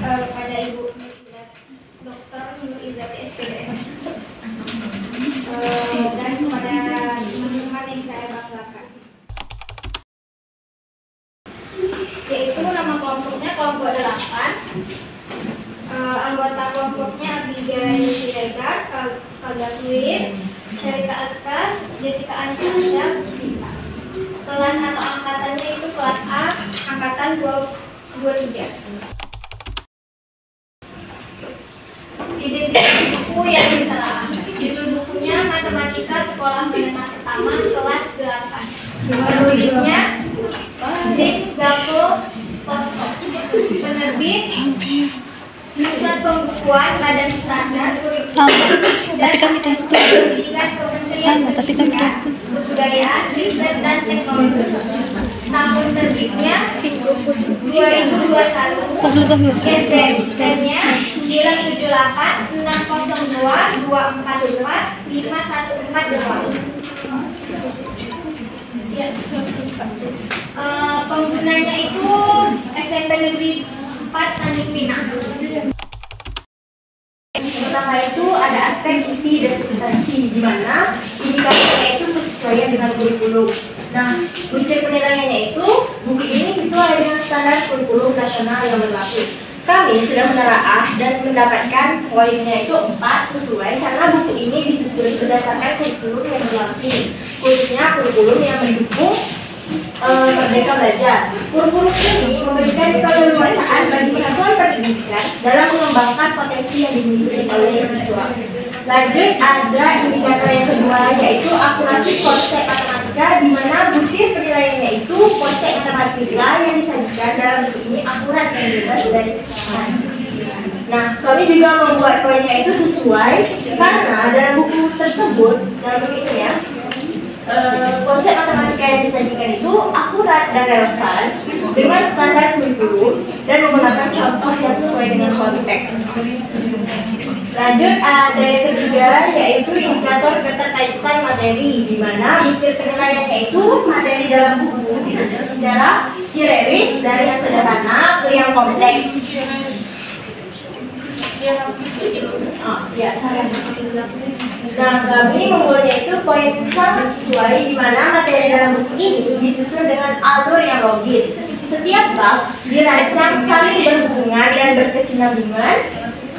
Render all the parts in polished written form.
kepada Ibu Dokter Nur Izzati SPDM dan kepada teman-teman yang saya banggakan. Yaitu nama kelompoknya kelompok 8. Anggota kelompoknya Abigail Siregar, Kagatuir, Syarika Askas, Jessica Anissa, Vita. Kelas atau angkatannya itu kelas A, angkatan 23. Identitas buku yang ditelaah. Judul bukunya Matematika Sekolah Menengah Pertama kelas 8. Penulisnya Dick Gafo Tosto. Penerbit Pusat Pembukuan Badan Standar Sama, tapi kami tes itu. Sama, tapi kami tes itu. Kebudayaan, Riset dan Teknologi. Tahun terbitnya 2021. ISBN-nya 978 602 244 5142. Ya. Penggunanya itu SMP Negeri 4 Tanjung Pinang. Pertama itu ada aspek isi dan substansi, di mana indikatornya itu bersesuaian dengan kurikulum. Nah, butir penilaiannya itu buku ini sesuai dengan standar kurikulum nasional yang berlaku. Kami sudah menelaah dan mendapatkan poinnya itu 4 sesuai karena buku ini disusun berdasarkan kurikulum yang berlaku, khususnya kurikulum yang mendukung Merdeka Belajar. Kurikulum ini memberikan keleluasaan bagi satuan pendidikan dalam mengembangkan potensi yang dimiliki oleh siswa. Lanjut, ada indikator yang kedua, yaitu akurasi konsep matematika, di mana butir penilaiannya itu konsep matematika yang disajikan dalam buku ini akurat dan bebas dari kesalahan. Nah, kami juga membuat poinnya itu sesuai karena dalam buku tersebut, dalam buku ini ya, konsep matematika yang disajikan itu akurat dan relevan dengan standar kurikulum dan menggunakan contoh yang sesuai dengan konteks. Lanjut, ada yang ketiga, yaitu indikator keterkaitan materi, di mana butir penilaiannya itu materi dalam buku disusun secara hierarkis dari yang sederhana ke yang kompleks. Nah, kami membuatnya itu poin sangat sesuai, di mana materi dalam buku ini disusun dengan alur yang logis. Setiap bab dirancang saling berhubungan dan berkesinambungan,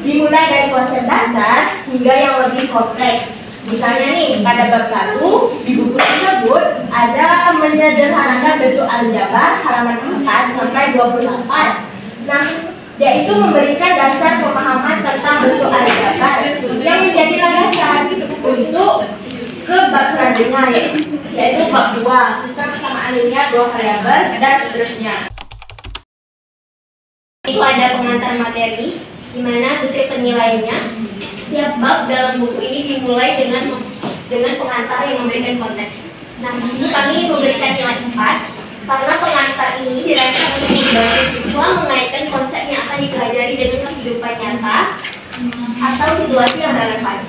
dimulai dari konsep dasar hingga yang lebih kompleks. Misalnya nih, pada bab 1 di buku tersebut ada menyederhanakan bentuk aljabar halaman 4 sampai 28. Nah, yaitu memberikan dasar pemahaman tentang bentuk aljabar yang menjadi landasan untuk ke bab selanjutnya, yaitu bab 2 sistem persamaan linear 2 variabel dan seterusnya. Itu ada pengantar materi, di mana butir penilaiannya. Setiap bab dalam buku ini dimulai dengan pengantar yang memberikan konteks. Nah, di sini kami memberikan nilai 4 karena pengantar ini dirancang untuk membantu siswa mengaitkan konsep yang akan dipelajari dengan kehidupan nyata atau situasi yang relevan.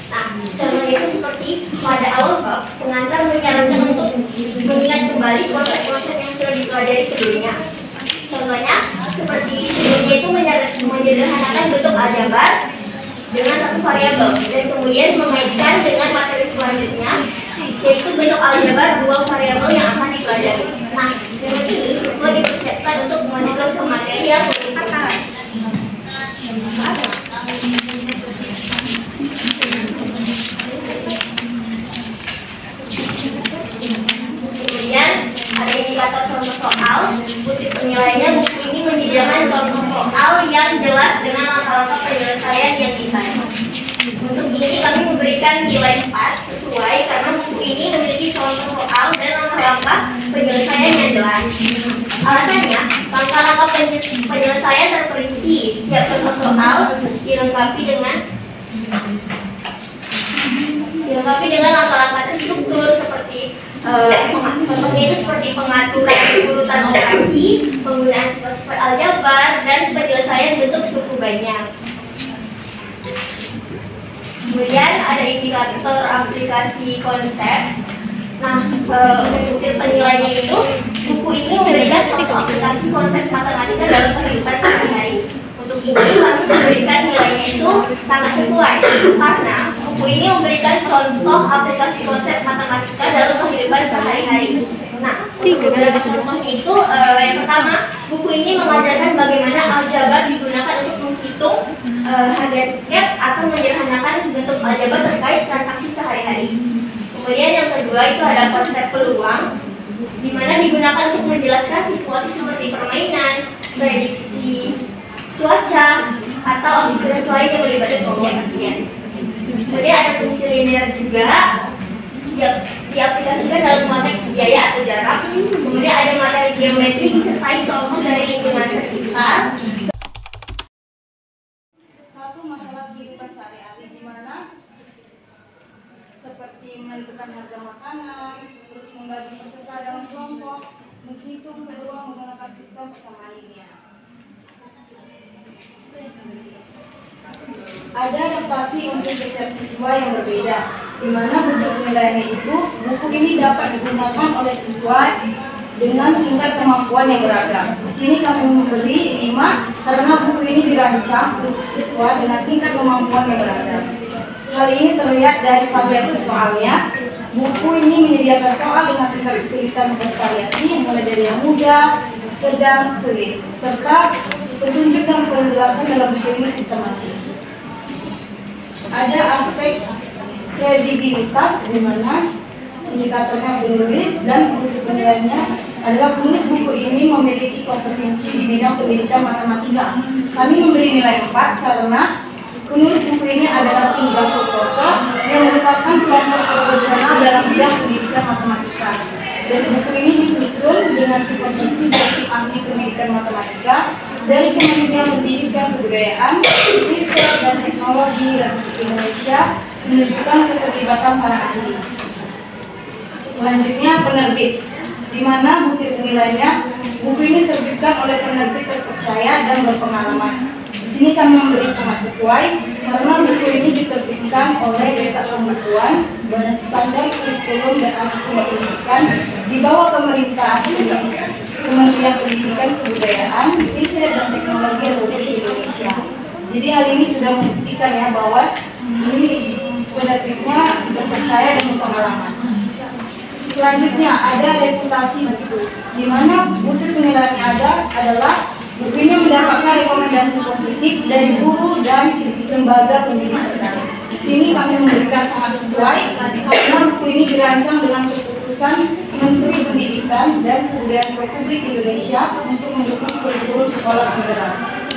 Nah, contohnya itu seperti pada awal bab, pengantar menyarankan untuk mengingat kembali konsep-konsep yang sudah dipelajari sebelumnya. Contohnya seperti sebelumnya itu menyederhanakan bentuk aljabar dengan satu variabel dan kemudian mengaitkan dengan materi selanjutnya, yaitu bentuk aljabar 2 variabel yang akan dipelajari. Nah, dengan ini siswa dipersiapkan untuk melanjutkan ke materi yang lebih atas. Kemudian ada indikator contoh soal. Butir penilaiannya buku ini menyediakan contoh soal yang jelas dengan langkah-langkah penyelesaian yang detail. Untuk ini kami memberikan nilai 4 sesuai karena buku ini memiliki contoh soal dan langkah-langkah penyelesaian yang jelas. Alasannya, langkah-langkah penyelesaian terperinci. Setiap contoh soal dilengkapi dengan langkah-langkah terstruktur seperti contohnya itu seperti pengaturan urutan operasi, penggunaan sifat-sifat aljabar, dan penyelesaian bentuk suku banyak. Kemudian ada indikator aplikasi konsep. Nah, untuk penilaiannya itu buku ini memberikan contoh aplikasi konsep matematika dalam kehidupan sehari-hari. Untuk sangat sesuai karena buku ini memberikan contoh aplikasi konsep matematika dalam kehidupan sehari-hari. Nah, untuk beberapa contohnya itu yang pertama, buku ini mengajarkan bagaimana aljabar digunakan untuk menghitung harga tiket atau menyederhanakan bentuk aljabar terkait transaksi sehari-hari. Kemudian yang kedua itu ada konsep peluang, di mana digunakan untuk menjelaskan situasi seperti permainan, prediksi cuaca, atau aktivitas lain yang melibatkan kepastian. Kemudian ada fungsi linear juga, diaplikasikan dalam konteks biaya atau jarak. Kemudian ada materi geometri disertai contoh dari lingkungan sekitar. Satu masalah kehidupan sehari-hari di mana seperti menentukan harga makanan, terus membagi peserta dalam kelompok, menghitung peluang menggunakan sistem persamaan linear. Ada adaptasi untuk setiap siswa yang berbeda, di mana bentuk penilaiannya itu buku ini dapat digunakan oleh siswa dengan tingkat kemampuan yang beragam. Di sini kami memberi 5 karena buku ini dirancang untuk siswa dengan tingkat kemampuan yang beragam. Hal ini terlihat dari variasi soalnya. Buku ini menyediakan soal dengan tingkat kesulitan bervariasi mulai dari yang mudah, sedang, sulit, serta petunjuk dan penjelasan dalam buku ini sistematis. Ada aspek kredibilitas di mana indikatornya penulis dan untuk penilaiannya adalah penulis buku ini memiliki kompetensi di bidang pendidikan matematika. Kami memberi nilai 4 karena penulis buku ini adalah tim Gatot yang merupakan kelompok profesional dalam bidang pendidikan matematika. Dan buku ini disusun dengan supervisi dari ahli pendidikan matematika dari Kementerian Pendidikan Kebudayaan, Riset dan Teknologi Republik Indonesia menunjukkan keterlibatan para ahli. Selanjutnya penerbit, di mana bukti penilaiannya buku ini terbitkan oleh penerbit terpercaya dan berpengalaman. Di sini kami memberi sangat sesuai karena buku ini diterbitkan oleh Desa Pembukuan, Badan Standar Kurikulum dan Asesmen Pendidikan di bawah pemerintah Kementerian Pendidikan Kebudayaan, Riset dan Teknologi Republik Indonesia. Jadi hal ini sudah membuktikan ya bahwa ini penerbitnya terpercaya dan berpengalaman. Selanjutnya ada reputasi buku, di mana bukti penilaiannya adalah buku ini mendapatkan rekomendasi positif dari guru dan lembaga pendidikan. Di sini kami memberikan sangat sesuai karena buku ini dirancang dengan keputusan Menteri Pendidikan dan Kebudayaan Republik Indonesia untuk mendukung kurikulum sekolah penggerak.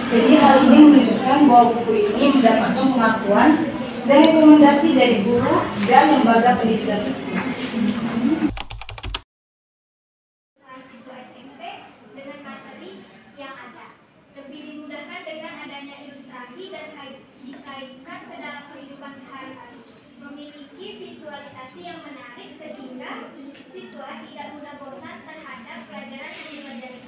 Jadi hal ini menunjukkan bahwa buku ini mendapatkan pengakuan dan rekomendasi dari guru dan lembaga pendidikan tersebut. Siswa SMP dengan materi yang ada lebih dimudahkan dengan adanya ilustrasi dan dikaitkan ke dalam kehidupan sehari-hari, memiliki visualisasi yang menarik sehingga siswa tidak mudah bosan terhadap pelajaran yang dipelajari.